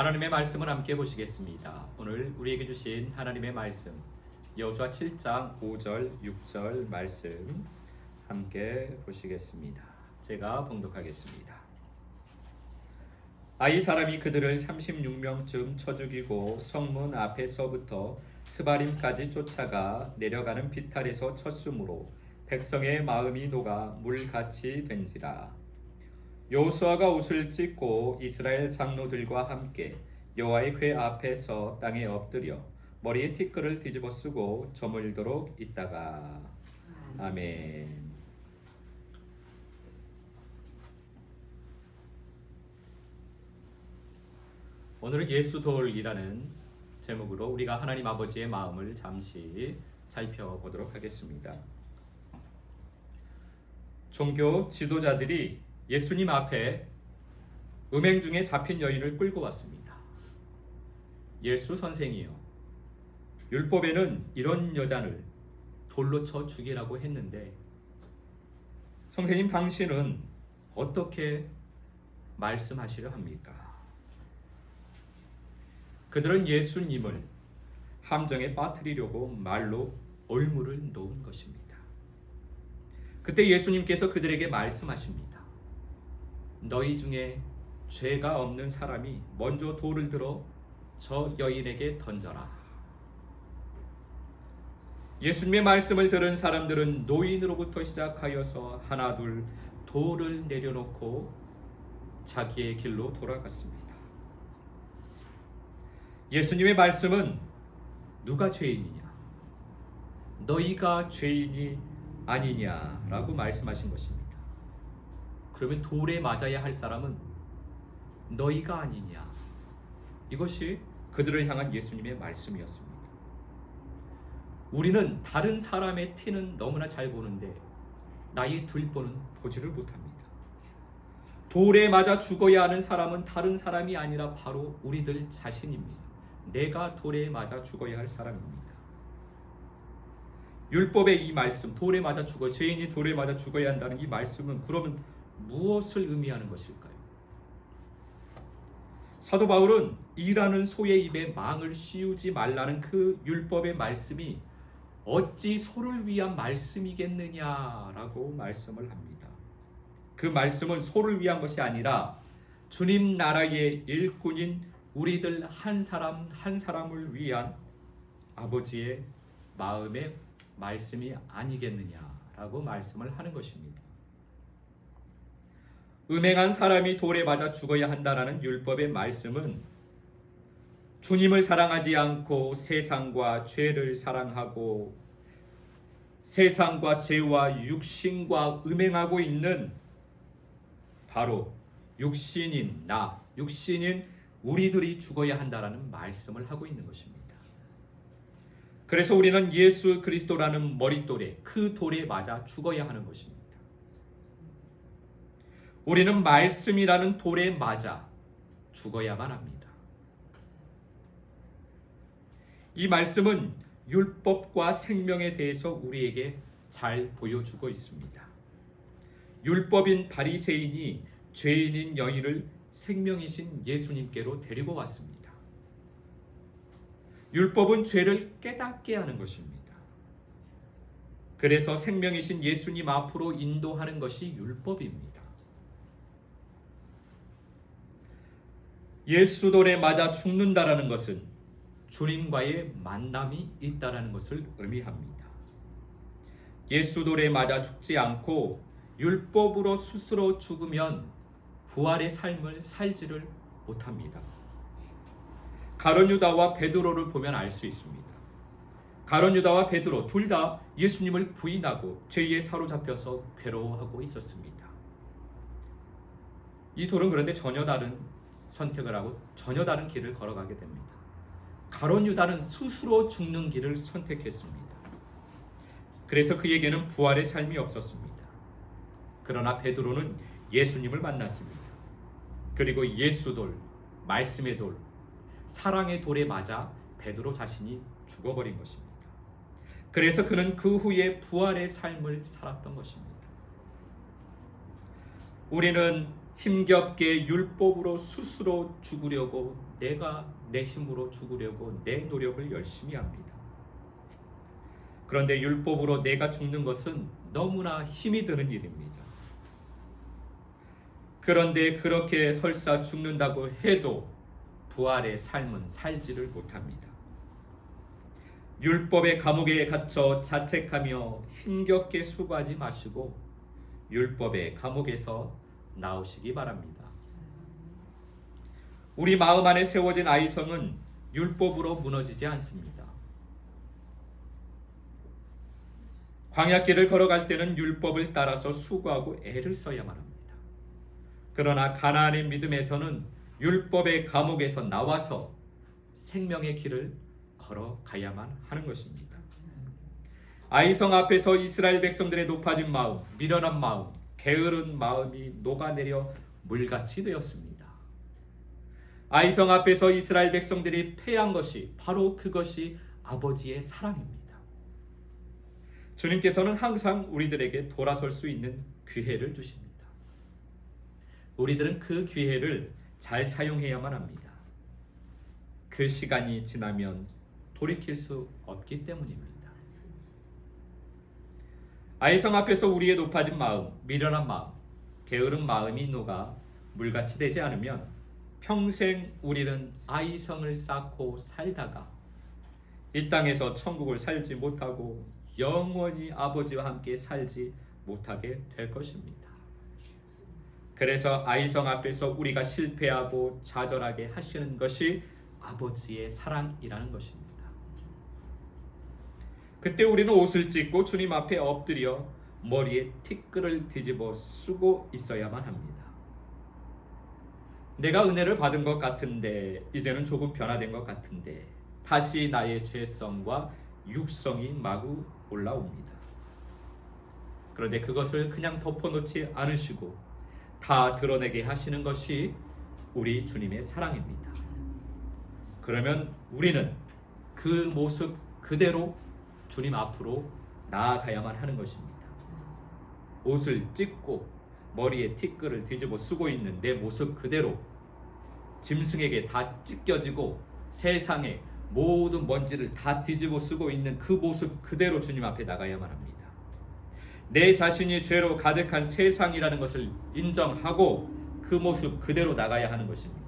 하나님의 말씀을 함께 보시겠습니다. 오늘 우리에게 주신 하나님의 말씀 여호수아 7장 5절 6절 말씀 함께 보시겠습니다. 제가 봉독하겠습니다. 아이 사람이 그들을 36명쯤 쳐 죽이고 성문 앞에서부터 스바림까지 쫓아가 내려가는 비탈에서 쳤으므로 백성의 마음이 녹아 물같이 된지라. 여호수아가 옷을 찢고 이스라엘 장로들과 함께 여호와의 궤 앞에서 땅에 엎드려 머리에 티끌을 뒤집어 쓰고 저물도록 있다가. 아멘. 오늘은 예수돌이라는 제목으로 우리가 하나님 아버지의 마음을 잠시 살펴보도록 하겠습니다. 종교 지도자들이 예수님 앞에 음행 중에 잡힌 여인을 끌고 왔습니다. 예수 선생이요, 율법에는 이런 여자를 돌로 쳐 죽이라고 했는데 선생님 당신은 어떻게 말씀하시려 합니까? 그들은 예수님을 함정에 빠뜨리려고 말로 올무를 놓은 것입니다. 그때 예수님께서 그들에게 말씀하십니다. 너희 중에 죄가 없는 사람이 먼저 돌을 들어 저 여인에게 던져라. 예수님의 말씀을 들은 사람들은 노인으로부터 시작하여서 하나 둘 돌을 내려놓고 자기의 길로 돌아갔습니다. 예수님의 말씀은 누가 죄인이냐? 너희가 죄인이 아니냐라고 말씀하신 것입니다. 그러면 돌에 맞아야 할 사람은 너희가 아니냐? 이것이 그들을 향한 예수님의 말씀이었습니다. 우리는 다른 사람의 티는 너무나 잘 보는데 나의 들보는 보지를 못합니다. 돌에 맞아 죽어야 하는 사람은 다른 사람이 아니라 바로 우리들 자신입니다. 내가 돌에 맞아 죽어야 할 사람입니다. 율법의 이 말씀, 돌에 맞아 죽어, 죄인이 돌에 맞아 죽어야 한다는 이 말씀은 그러면 무엇을 의미하는 것일까요? 사도 바울은 이라는 소의 입에 망을 씌우지 말라는 그 율법의 말씀이 어찌 소를 위한 말씀이겠느냐라고 말씀을 합니다. 그 말씀은 소를 위한 것이 아니라 주님 나라의 일꾼인 우리들 한 사람 한 사람을 위한 아버지의 마음의 말씀이 아니겠느냐라고 말씀을 하는 것입니다. 음행한 사람이 돌에 맞아 죽어야 한다라는 율법의 말씀은 주님을 사랑하지 않고 세상과 죄를 사랑하고 세상과 죄와 육신과 음행하고 있는 바로 육신인 나, 육신인 우리들이 죽어야 한다라는 말씀을 하고 있는 것입니다. 그래서 우리는 예수 그리스도라는 머릿돌에, 그 돌에 맞아 죽어야 하는 것입니다. 우리는 말씀이라는 돌에 맞아 죽어야만 합니다. 이 말씀은 율법과 생명에 대해서 우리에게 잘 보여주고 있습니다. 율법인 바리새인이 죄인인 여인을 생명이신 예수님께로 데리고 왔습니다. 율법은 죄를 깨닫게 하는 것입니다. 그래서 생명이신 예수님 앞으로 인도하는 것이 율법입니다. 예수돌에 맞아 죽는다라는 것은 주님과의 만남이 있다라는 것을 의미합니다. 예수돌에 맞아 죽지 않고 율법으로 스스로 죽으면 부활의 삶을 살지를 못합니다. 가룟 유다와 베드로를 보면 알 수 있습니다. 가룟 유다와 베드로 둘 다 예수님을 부인하고 죄에 사로잡혀서 괴로워하고 있었습니다. 이 둘은 그런데 전혀 다른 선택을 하고 전혀 다른 길을 걸어가게 됩니다. 가룟 유다는 스스로 죽는 길을 선택했습니다. 그래서 그에게는 부활의 삶이 없었습니다. 그러나 베드로는 예수님을 만났습니다. 그리고 예수돌, 말씀의 돌, 사랑의 돌에 맞아 베드로 자신이 죽어버린 것입니다. 그래서 그는 그 후에 부활의 삶을 살았던 것입니다. 우리는 힘겹게 율법으로 스스로 죽으려고, 내가 내 힘으로 죽으려고 내 노력을 열심히 합니다. 그런데 율법으로 내가 죽는 것은 너무나 힘이 드는 일입니다. 그런데 그렇게 설사 죽는다고 해도 부활의 삶은 살지를 못합니다. 율법의 감옥에 갇혀 자책하며 힘겹게 수고하지 마시고 율법의 감옥에서 나오시기 바랍니다. 우리 마음 안에 세워진 아이성은 율법으로 무너지지 않습니다. 광야길을 걸어갈 때는 율법을 따라서 수고하고 애를 써야만 합니다. 그러나 가나안의 믿음에서는 율법의 감옥에서 나와서 생명의 길을 걸어가야만 하는 것입니다. 아이성 앞에서 이스라엘 백성들의 높아진 마음, 미련한 마음, 게으른 마음이 녹아내려 물같이 되었습니다. 아이성 앞에서 이스라엘 백성들이 패한 것이 바로 그것이 아버지의 사랑입니다. 주님께서는 항상 우리들에게 돌아설 수 있는 기회를 주십니다. 우리들은 그 기회를 잘 사용해야만 합니다. 그 시간이 지나면 돌이킬 수 없기 때문입니다. 아이성 앞에서 우리의 높아진 마음, 미련한 마음, 게으른 마음이 녹아 물같이 되지 않으면 평생 우리는 아이성을 쌓고 살다가 이 땅에서 천국을 살지 못하고 영원히 아버지와 함께 살지 못하게 될 것입니다. 그래서 아이성 앞에서 우리가 실패하고 좌절하게 하시는 것이 아버지의 사랑이라는 것입니다. 그때 우리는 옷을 찢고 주님 앞에 엎드려 머리에 티끌을 뒤집어 쓰고 있어야만 합니다. 내가 은혜를 받은 것 같은데, 이제는 조금 변화된 것 같은데, 다시 나의 죄성과 육성이 마구 올라옵니다. 그런데 그것을 그냥 덮어놓지 않으시고 다 드러내게 하시는 것이 우리 주님의 사랑입니다. 그러면 우리는 그 모습 그대로 주님 앞으로 나아가야만 하는 것입니다. 옷을 찢고 머리에 티끌을 뒤집어 쓰고 있는 내 모습 그대로 짐승에게 다 찢겨지고 세상에 모든 먼지를 다 뒤집어 쓰고 있는 그 모습 그대로 주님 앞에 나가야만 합니다. 내 자신이 죄로 가득한 세상이라는 것을 인정하고 그 모습 그대로 나가야 하는 것입니다.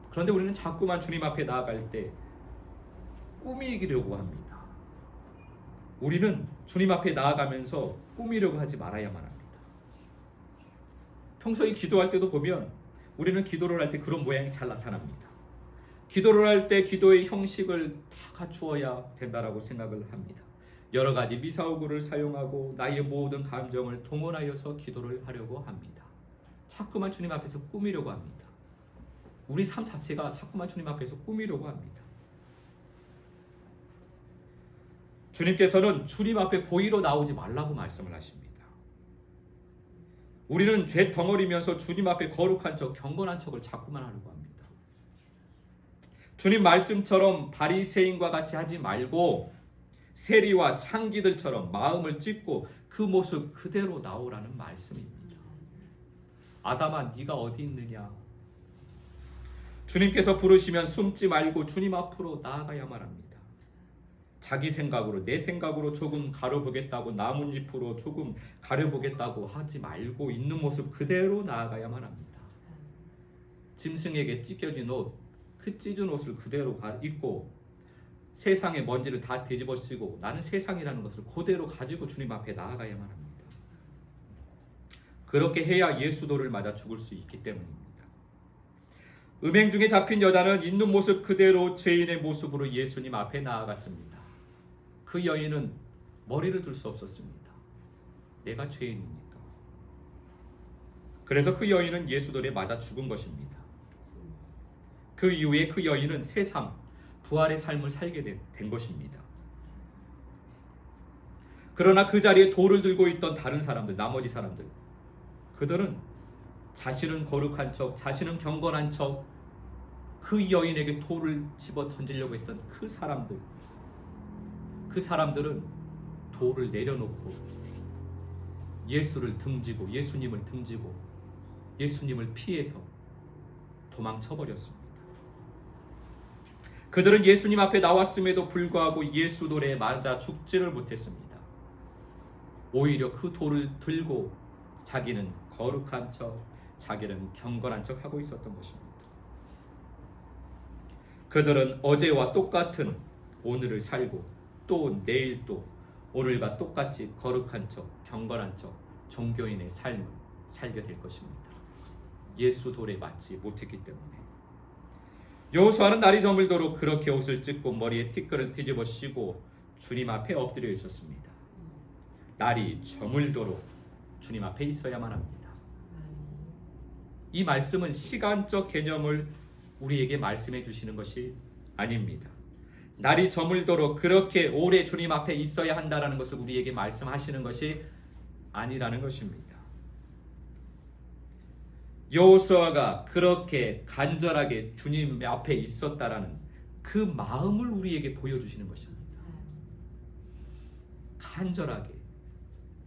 그런데 우리는 자꾸만 주님 앞에 나아갈 때 꾸미려고 합니다. 우리는 주님 앞에 나아가면서 꾸미려고 하지 말아야만 합니다. 평소에 기도할 때도 보면 우리는 기도를 할 때 그런 모양이 잘 나타납니다. 기도를 할 때 기도의 형식을 다 갖추어야 된다라고 생각을 합니다. 여러 가지 미사오구를 사용하고 나의 모든 감정을 동원하여서 기도를 하려고 합니다. 자꾸만 주님 앞에서 꾸미려고 합니다. 우리 삶 자체가 자꾸만 주님 앞에서 꾸미려고 합니다. 주님께서는 주님 앞에 보이러 나오지 말라고 말씀을 하십니다. 우리는 죄 덩어리면서 주님 앞에 거룩한 척, 경건한 척을 자꾸만 하려고 합니다. 주님 말씀처럼 바리새인과 같이 하지 말고 세리와 창기들처럼 마음을 찢고 그 모습 그대로 나오라는 말씀입니다. 아담아, 네가 어디 있느냐? 주님께서 부르시면 숨지 말고 주님 앞으로 나아가야만 합니다. 자기 생각으로, 내 생각으로 조금 가려보겠다고, 나뭇잎으로 조금 가려보겠다고 하지 말고 있는 모습 그대로 나아가야만 합니다. 짐승에게 찢겨진 옷, 그 찢은 옷을 그대로 입고 세상의 먼지를 다 뒤집어 쓰고 나는 세상이라는 것을 그대로 가지고 주님 앞에 나아가야만 합니다. 그렇게 해야 예수도를 맞아 죽을 수 있기 때문입니다. 음행 중에 잡힌 여자는 있는 모습 그대로 죄인의 모습으로 예수님 앞에 나아갔습니다. 그 여인은 머리를 들 수 없었습니다. 내가 죄인입니까? 그래서 그 여인은 예수돌에 맞아 죽은 것입니다. 그 이후에 그 여인은 새삼 부활의 삶을 살게 된 것입니다. 그러나 그 자리에 돌을 들고 있던 다른 사람들, 나머지 사람들, 그들은 자신은 거룩한 척, 자신은 경건한 척, 그 여인에게 돌을 집어 던지려고 했던 그 사람들은 돌을 내려놓고 예수를 등지고 예수님을 등지고 예수님을 피해서 도망쳐 버렸습니다. 그들은 예수님 앞에 나왔음에도 불구하고 예수 돌에 맞아 죽지를 못했습니다. 오히려 그 돌을 들고 자기는 거룩한 척, 자기는 경건한 척 하고 있었던 것입니다. 그들은 어제와 똑같은 오늘을 살고 또 내일 또 오늘과 똑같이 거룩한 척, 경건한 척, 종교인의 삶을 살게 될 것입니다. 예수 돌에 맞지 못했기 때문에. 여호수아는 날이 저물도록 그렇게 옷을 찢고 머리에 티끌을 뒤집어 씌고 주님 앞에 엎드려 있었습니다. 날이 저물도록 주님 앞에 있어야만 합니다. 이 말씀은 시간적 개념을 우리에게 말씀해 주시는 것이 아닙니다. 날이 저물도록 그렇게 오래 주님 앞에 있어야 한다는 것을 우리에게 말씀하시는 것이 아니라는 것입니다. 여호수아가 그렇게 간절하게 주님 앞에 있었다라는 그 마음을 우리에게 보여주시는 것입니다. 간절하게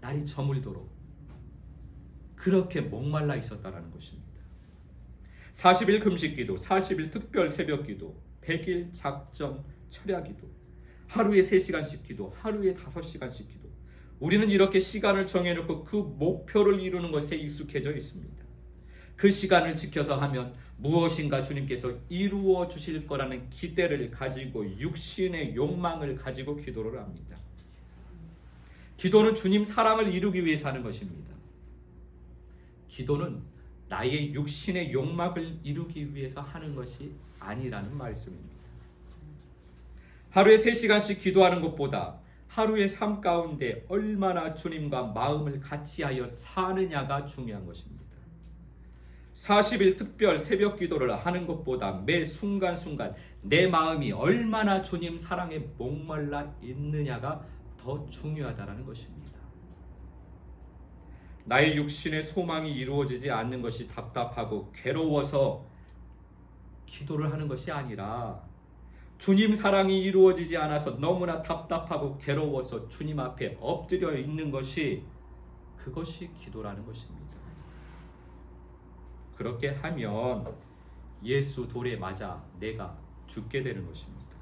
날이 저물도록 그렇게 목말라 있었다라는 것입니다. 40일 금식기도, 40일 특별 새벽기도, 100일 작정 철야기도, 하루에 3시간씩 기도, 하루에 5시간씩 기도. 우리는 이렇게 시간을 정해놓고 그 목표를 이루는 것에 익숙해져 있습니다. 그 시간을 지켜서 하면 무엇인가 주님께서 이루어 주실 거라는 기대를 가지고 육신의 욕망을 가지고 기도를 합니다. 기도는 주님 사랑을 이루기 위해서 하는 것입니다. 기도는 나의 육신의 욕망을 이루기 위해서 하는 것이 아니라는 말씀입니다. 하루에 3시간씩 기도하는 것보다 하루의 삶 가운데 얼마나 주님과 마음을 같이하여 사느냐가 중요한 것입니다. 40일 특별 새벽 기도를 하는 것보다 매 순간순간 내 마음이 얼마나 주님 사랑에 목말라 있느냐가 더 중요하다는 것입니다. 나의 육신의 소망이 이루어지지 않는 것이 답답하고 괴로워서 기도를 하는 것이 아니라 주님 사랑이 이루어지지 않아서 너무나 답답하고 괴로워서 주님 앞에 엎드려 있는 것이 그것이 기도라는 것입니다. 그렇게 하면 예수 돌에 맞아 내가 죽게 되는 것입니다.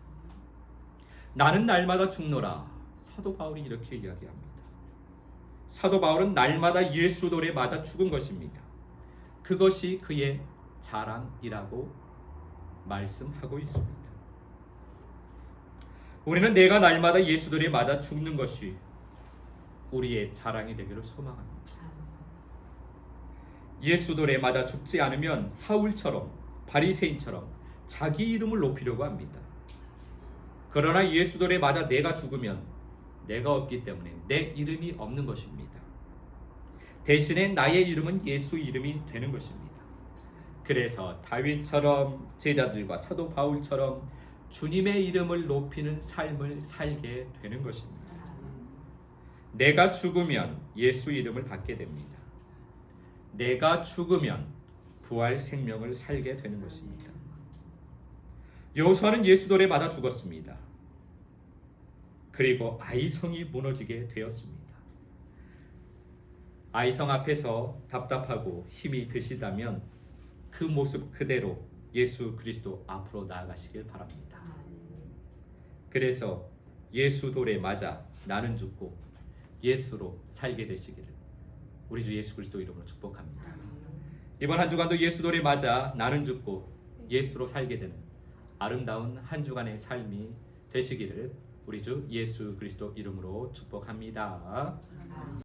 나는 날마다 죽노라. 사도 바울이 이렇게 이야기합니다. 사도 바울은 날마다 예수 돌에 맞아 죽은 것입니다. 그것이 그의 자랑이라고 말씀하고 있습니다. 우리는 내가 날마다 예수 돌에 맞아 죽는 것이 우리의 자랑이 되기를 소망합니다. 예수 돌에 맞아 죽지 않으면 사울처럼 바리새인처럼 자기 이름을 높이려고 합니다. 그러나 예수 돌에 맞아 내가 죽으면 내가 없기 때문에 내 이름이 없는 것입니다. 대신에 나의 이름은 예수 이름이 되는 것입니다. 그래서 다윗처럼 제자들과 사도 바울처럼 주님의 이름을 높이는 삶을 살게 되는 것입니다. 내가 죽으면 예수 이름을 받게 됩니다. 내가 죽으면 부활 생명을 살게 되는 것입니다. 여호수아는 예수 돌에 맞아 죽었습니다. 그리고 아이성이 무너지게 되었습니다. 아이성 앞에서 답답하고 힘이 드시다면 그 모습 그대로 예수 그리스도 앞으로 나아가시길 바랍니다. 그래서 예수 돌에 맞아 나는 죽고 예수로 살게 되시기를 우리 주 예수 그리스도 이름으로 축복합니다. 이번 한 주간도 예수 돌에 맞아 나는 죽고 예수로 살게 되는 아름다운 한 주간의 삶이 되시기를 우리 주 예수 그리스도 이름으로 축복합니다.